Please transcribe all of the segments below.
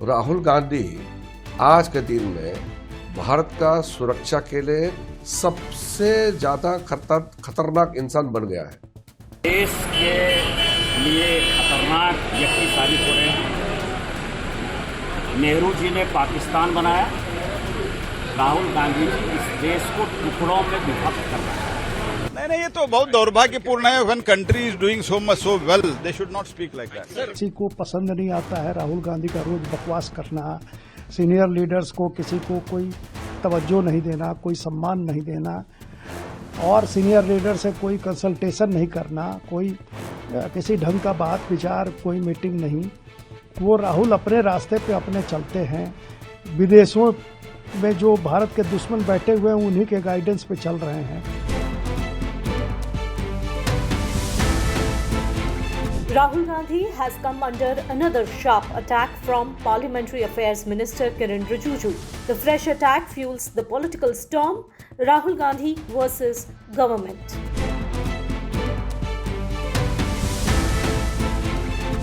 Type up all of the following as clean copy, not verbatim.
राहुल गांधी आज के दिन में भारत का सुरक्षा के लिए सबसे ज्यादा खतरनाक इंसान बन गया है। देश के लिए खतरनाक व्यक्ति साबित हो रहे हैं। नेहरू जी ने पाकिस्तान बनाया, राहुल गांधी जी इस देश को टुकड़ों में विभक्त कर रहे हैं। नहीं, ये तो बहुत दुर्भाग्यपूर्ण है। When country is doing so much so well, they should not speak like that. किसी को पसंद नहीं आता है राहुल गांधी का रोज बकवास करना, सीनियर लीडर्स को किसी को कोई तवज्जो नहीं देना, कोई सम्मान नहीं देना और सीनियर लीडर से कोई कंसल्टेशन नहीं करना, कोई किसी ढंग का बात विचार, कोई मीटिंग नहीं। वो राहुल अपने रास्ते पे अपने चलते हैं। विदेशों में जो भारत के दुश्मन बैठे हुए हैं उन्हीं के गाइडेंस पे चल रहे हैं। Rahul Gandhi has come under another sharp attack from Parliamentary Affairs Minister Kiran Rijiju. The fresh attack fuels the political storm, Rahul Gandhi versus government.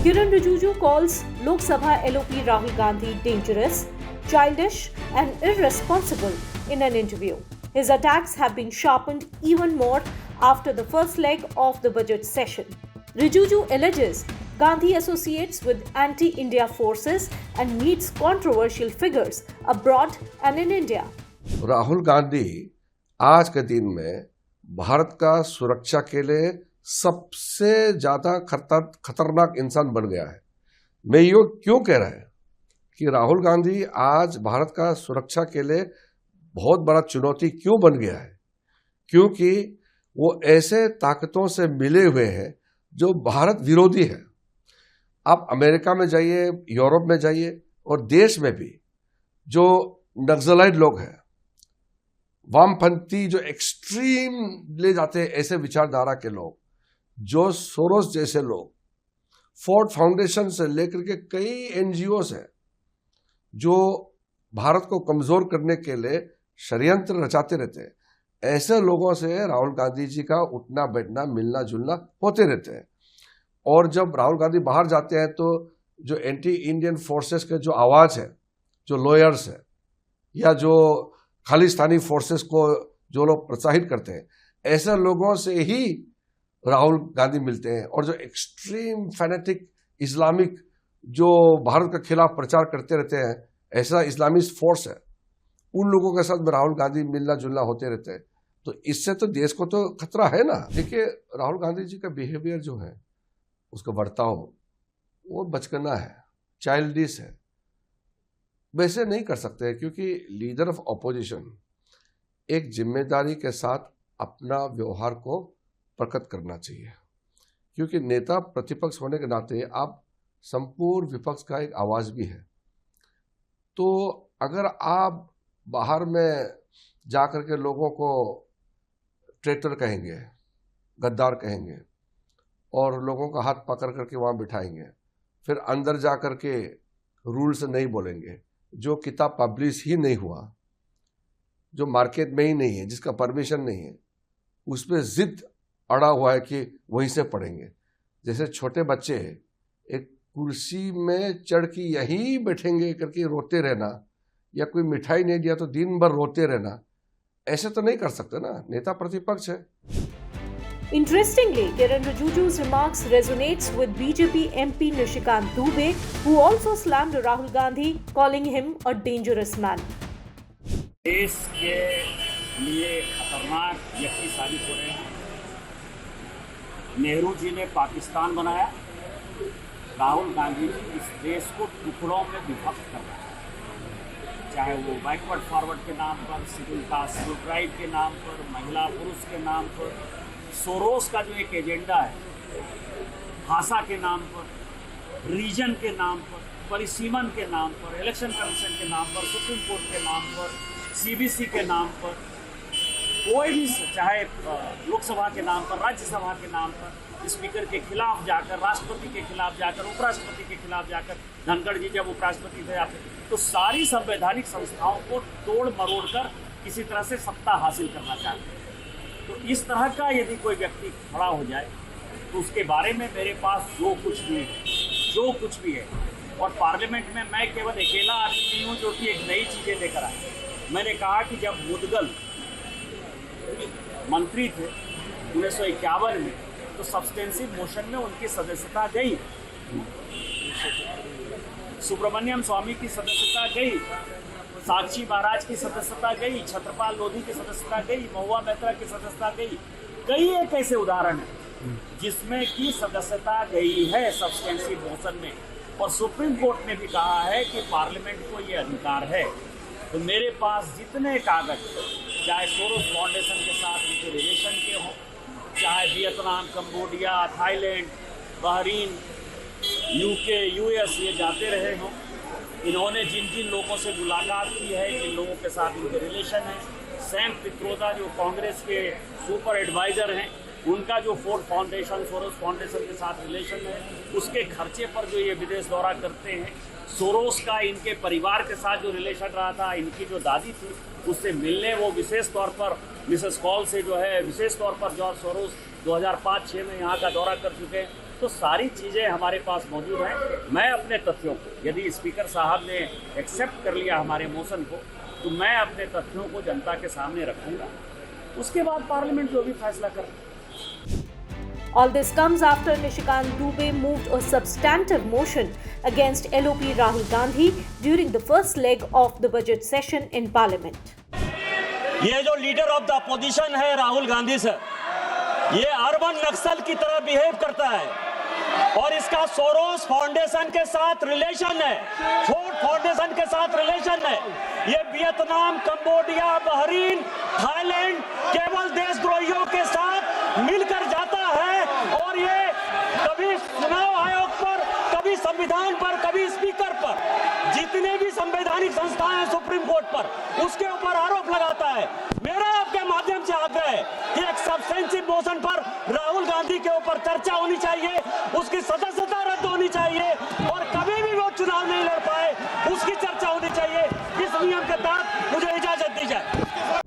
Kiran Rijiju calls Lok Sabha LOP Rahul Gandhi dangerous, childish and irresponsible in an interview. His attacks have been sharpened even more after the first leg of the budget session. Rijiju alleges Gandhi associates with anti-India forces and meets controversial figures abroad and in India. Rahul Gandhi आज के दिन में भारत का सुरक्षा के लिए सबसे ज्यादा खतरनाक इंसान बन गया है। मैं ये क्यों कह रहा है कि राहुल गांधी आज भारत का सुरक्षा के लिए बहुत बड़ा चुनौती क्यों बन गया है? क्योंकि वो ऐसे ताकतों से मिले हुए हैं जो भारत विरोधी है। आप अमेरिका में जाइए, यूरोप में जाइए और देश में भी जो नक्सलाइट लोग हैं, वामपंथी जो एक्सट्रीम ले जाते हैं, ऐसे विचारधारा के लोग, जो सोरोस जैसे लोग, फोर्ड फाउंडेशन से लेकर के कई एनजीओस हैं जो भारत को कमजोर करने के लिए षड्यंत्र रचाते रहते हैं। ऐसे लोगों से राहुल गांधी जी का उठना बैठना, मिलना जुलना होते रहते हैं। और जब राहुल गांधी बाहर जाते हैं तो जो एंटी इंडियन फोर्सेस के जो आवाज है, जो लॉयर्स है या जो खालिस्तानी फोर्सेस को जो लोग प्रोत्साहित करते हैं, ऐसे लोगों से ही राहुल गांधी मिलते हैं। और जो एक्सट्रीम फैनेटिक इस्लामिक जो भारत के खिलाफ प्रचार करते रहते हैं, ऐसा इस्लामिस्ट फोर्स है, उन लोगों के साथ राहुल गांधी मिलना जुलना होते रहते हैं। तो इससे तो देश को तो खतरा है ना। देखिए, राहुल गांधी जी का बिहेवियर जो है, उसका बर्ताव, वो बचकाना है, चाइल्डिश है। वैसे नहीं कर सकते क्योंकि लीडर ऑफ ऑपोजिशन एक जिम्मेदारी के साथ अपना व्यवहार को प्रकट करना चाहिए। क्योंकि नेता प्रतिपक्ष होने के नाते आप संपूर्ण विपक्ष का एक आवाज भी है। तो अगर आप बाहर में जाकर के लोगों को ट्रेटर कहेंगे, गद्दार कहेंगे और लोगों का हाथ पकड़ करके वहां बिठाएंगे, फिर अंदर जाकर के रूल से नहीं बोलेंगे, जो किताब पब्लिश ही नहीं हुआ, जो मार्केट में ही नहीं है, जिसका परमिशन नहीं है, उस पर जिद अड़ा हुआ है कि वहीं से पढ़ेंगे। जैसे छोटे बच्चे एक कुर्सी में चढ़ के यहीं बैठेंगे करके रोते रहना, या कोई मिठाई नहीं दिया तो दिन भर रोते रहना, ऐसे तो नहीं कर सकते ना, नेता प्रतिपक्ष है। Interestingly, Kiran Rijiju's remarks resonates with BJP MP Nishikant Dubey, who also slammed Rahul Gandhi, calling him a dangerous man. देश के लिए खतरनाक व्यक्ति साबित हो रहे हैं। नेहरू जी ने पाकिस्तान बनाया, राहुल गांधी जी इस देश को टुकड़ों में विभक्त कर रहे हैं। चाहे वो बैकवर्ड फॉरवर्ड के नाम पर, शेड्यूल कास्ट शेड्यूल ट्राइब के नाम पर, महिला पुरुष के नाम पर, सोरोस का जो एक एजेंडा है, भाषा के नाम पर, रीजन के नाम पर, परिसीमन के नाम पर, इलेक्शन कमीशन के नाम पर, सुप्रीम कोर्ट के नाम पर, सीबीसी के नाम पर, कोई भी, चाहे लोकसभा के नाम पर, राज्यसभा के नाम पर, स्पीकर के खिलाफ जाकर, राष्ट्रपति के खिलाफ जाकर, उपराष्ट्रपति के खिलाफ जाकर, धनखड़ जी जब उपराष्ट्रपति थे आपके, तो सारी संवैधानिक संस्थाओं को तोड़ मरोड़ कर किसी तरह से सत्ता हासिल करना चाहते हैं। तो इस तरह का यदि कोई व्यक्ति खड़ा हो जाए तो उसके बारे में मेरे पास जो कुछ भी है और पार्लियामेंट में मैं केवल अकेला आदमी नहीं हूँ जो कि एक नई चीज़ें लेकर आए। मैंने कहा कि जब मुदगल मंत्री थे 1951 में, तो सब्सटेंसिव मोशन में उनकी सदस्यता गई, सुब्रमण्यम स्वामी की सदस्यता गई, साक्षी महाराज की सदस्यता गई, छत्रपाल लोधी की सदस्यता गई, महुआ मेहता की सदस्यता गई। कई एक ऐसे उदाहरण हैं जिसमें की सदस्यता गई है सब्सटेंसिव मोशन में, और सुप्रीम कोर्ट ने भी कहा है कि पार्लियामेंट को ये अधिकार है। तो मेरे पास जितने कागज, चाहे सोरोस फाउंडेशन के साथ उनके रिलेशन के हों, चाहे Vietnam, Cambodia, Thailand, Bahrain, UK, US ये जाते रहे हों, इन्होंने जिन जिन लोगों से मुलाकात की है, जिन लोगों के साथ इनके रिलेशन है, सैम पित्रोदा जो कांग्रेस के सुपर एडवाइज़र हैं, उनका जो फोर्ड फाउंडेशन, सोरोस फाउंडेशन के साथ रिलेशन है, उसके खर्चे पर जो ये विदेश दौरा करते हैं, सोरोस का इनके परिवार के साथ जो रिलेशन रहा था, इनकी जो दादी थी उससे मिलने वो विशेष तौर पर मिसेस कॉल से जो है विशेष तौर पर जॉर्ज सोरोस 2005-06 में यहाँ का दौरा कर चुके हैं। तो सारी चीज़ें हमारे पास मौजूद हैं। मैं अपने तथ्यों को, यदि स्पीकर साहब ने एक्सेप्ट कर लिया हमारे मोशन को, तो मैं अपने तथ्यों को जनता के सामने रखूँगा, उसके बाद पार्लियामेंट जो भी फैसला करे। All this comes after Nishikant Dubey moved a substantive motion against LOP Rahul Gandhi during the first leg of the budget session in Parliament. ये जो लीडर ऑफ द अपोजिशन है राहुल गांधी सर, ये अर्बन नक्सल की तरह बिहेव करता है और इसका सोरोस फाउंडेशन के साथ रिलेशन है, फोर्ड फाउंडेशन के साथ रिलेशन है। ये वियतनाम, कंबोडिया, बहरीन, थाईलैंड केवल देशद्रोहियों के साथ मिलकर जाता है और ये कभी चुनाव आयोग पर, कभी संविधान पर, कभी स्पीकर पर, जितने भी संवैधानिक संस्थाएं हैं सुप्रीम कोर्ट पर, उसके ऊपर आरोप लगाता है। मेरा आपके माध्यम से आग्रह है कि एक सब्सटेंसिव मोशन पर राहुल गांधी के ऊपर चर्चा होनी चाहिए, उसकी सदस्यता रद्द होनी चाहिए और कभी भी वो चुनाव नहीं लड़ पाए उसकी चर्चा होनी चाहिए। इस नियम के तहत मुझे इजाजत दी जाए।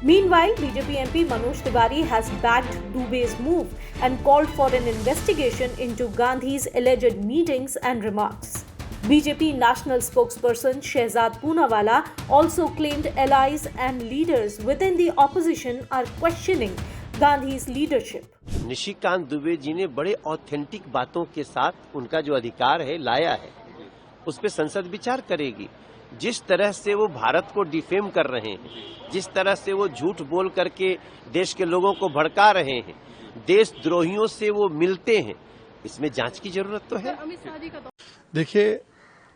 Meanwhile, BJP MP Manoj Tiwari has backed Dubey's move and called for an investigation into Gandhi's alleged meetings and remarks. BJP national spokesperson Shehzad Poonawalla also claimed allies and leaders within the opposition are questioning Gandhi's leadership. Nishikant Dubey ji ने बड़े authentic बातों के साथ उनका जो अधिकार है लाया है, उस पर संसद विचार करेगी। जिस तरह से वो भारत को डिफेम कर रहे हैं, जिस तरह से वो झूठ बोल करके देश के लोगों को भड़का रहे हैं, देशद्रोहियों से वो मिलते हैं, इसमें जांच की जरूरत तो है। देखिए,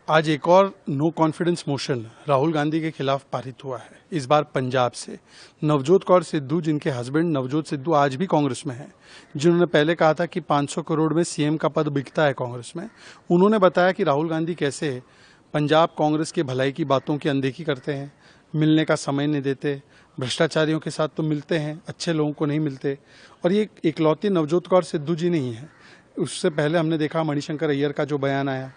आज एक और no confidence motion Rahul Gandhi के खिलाफ पारित हुआ है, इस बार पंजाब से। नवजोत कौर सिद्धू, जिनके हस्बैंड नवजोत सिद्धू आज भी कांग्रेस में हैं, जिन्होंने पहले कहा था कि 500 करोड़ में सीएम का पद बिकता है कांग्रेस में, उन्होंने बताया कि राहुल गांधी कैसे पंजाब कांग्रेस की भलाई की बातों की अनदेखी करते हैं, मिलने का समय नहीं देते, भ्रष्टाचारियों के साथ तो मिलते हैं, अच्छे लोगों को नहीं मिलते। और ये इकलौती नवजोत कौर सिद्धू जी नहीं है, उससे पहले हमने देखा मणिशंकर अय्यर का जो बयान आया,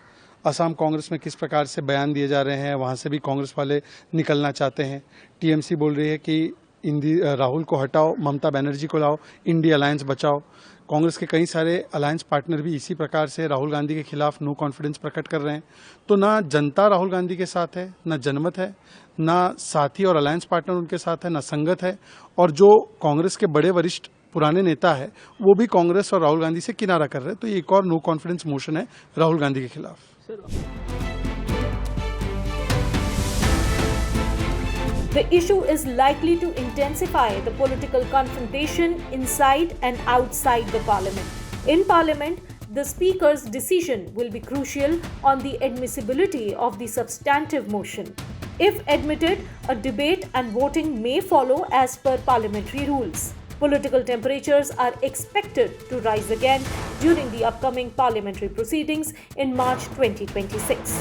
असम कांग्रेस में किस प्रकार से बयान दिए जा रहे हैं, वहाँ से भी कांग्रेस वाले निकलना चाहते हैं। टीएमसी बोल रही है कि राहुल को हटाओ, ममता बनर्जी को लाओ, इंडिया अलायंस बचाओ। कांग्रेस के कई सारे अलायंस पार्टनर भी इसी प्रकार से राहुल गांधी के खिलाफ नो कॉन्फिडेंस प्रकट कर रहे हैं। तो ना जनता राहुल गांधी के साथ है, ना जनमत है, ना साथी और अलायंस पार्टनर उनके साथ है, ना संगत है। और जो कांग्रेस के बड़े वरिष्ठ पुराने नेता है वो भी कांग्रेस और राहुल गांधी से किनारा कर रहे हैं। तो ये एक और नो कॉन्फिडेंस मोशन है राहुल गांधी के खिलाफ। The issue is likely to intensify the political confrontation inside and outside the parliament. In parliament, the speaker's decision will be crucial on the admissibility of the substantive motion. If admitted, a debate and voting may follow as per parliamentary rules. Political temperatures are expected to rise again during the upcoming parliamentary proceedings in March 2026.